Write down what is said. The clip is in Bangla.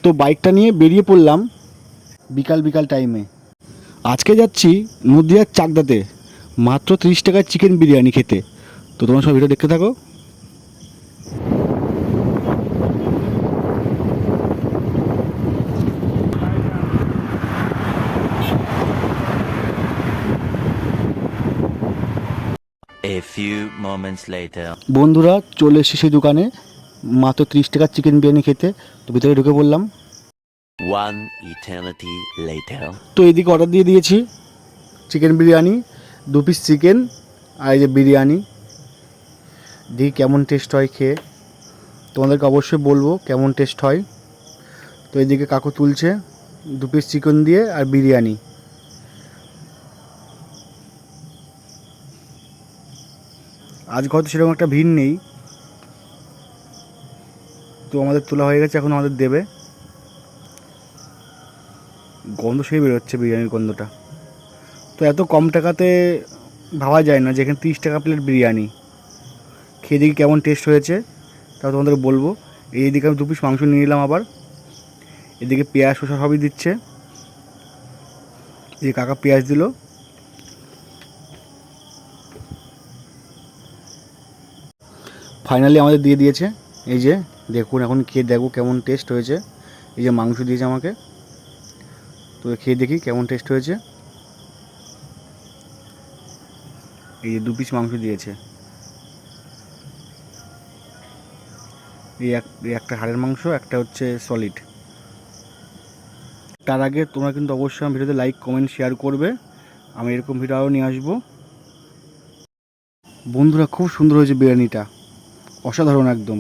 তো বাইকটা নিয়ে বেরিয়ে পড়লাম বিকাল টাইমে। আজকে যাচ্ছি নদিয়ার চাকদাতে মাত্র 30 টাকার চিকেন বিরিয়ানি খেতে। তো তোমরা সব ভিডিও দেখতে থাকো। A few moments later. বন্ধুরা চলে এসেছি সেই দোকানে মাত্র 30 টাকার চিকেন বিরিয়ানি খেতে। তো ভিতরে ঢুকে পড়লাম। One eternity later. তো এইদিকে অর্ডার দিয়ে দিয়েছি চিকেন বিরিয়ানি, 2 পিস চিকেন আর এই যে বিরিয়ানি। দেখি কেমন টেস্ট হয় খেয়ে, তোমাদেরকে অবশ্যই বলবো কেমন টেস্ট হয়। তো এইদিকে কাকু তুলছে 2 পিস চিকেন দিয়ে আর বিরিয়ানি। আজ হয়তো সেরকম একটা ভিড় নেই, তো আমাদের তোলা হয়ে গেছে, এখন আমাদের দেবে। গন্ধ সেই বেরোচ্ছে বিরিয়ানির গন্ধটা। তো এত কম টাকাতে ভাবা যায় না যে এখানে 30 টাকা প্লেট বিরিয়ানি। খেয়ে দেখি কেমন টেস্ট হয়েছে তাও তোমাদের বলবো। এইদিকে আমি 2 পিস মাংস নিয়ে নিলাম আবার। এদিকে পেঁয়াজ শসা সবই দিচ্ছে। এই কাকা পেঁয়াজ দিল। ফাইনালি আমাদের দিয়ে দিয়েছে। এই যে দেখুন, এখন খেয়ে দেখবো কেমন টেস্ট হয়েছে। এই যে মাংস দিয়েছে আমাকে, তো খেয়ে দেখি কেমন টেস্ট হয়েছে। এই যে 2 পিস মাংস দিয়েছে। এই একটা হাড়ের মাংস, একটা হচ্ছে সলিড। তার আগে তোমরা কিন্তু অবশ্যই আমার ভিডিওতে লাইক কমেন্ট শেয়ার করবে। আমি এরকম ভিডিও আরও নিয়ে আসবো। বন্ধুরা খুব সুন্দর হয়েছে বিরিয়ানিটা, অসাধারণ একদম।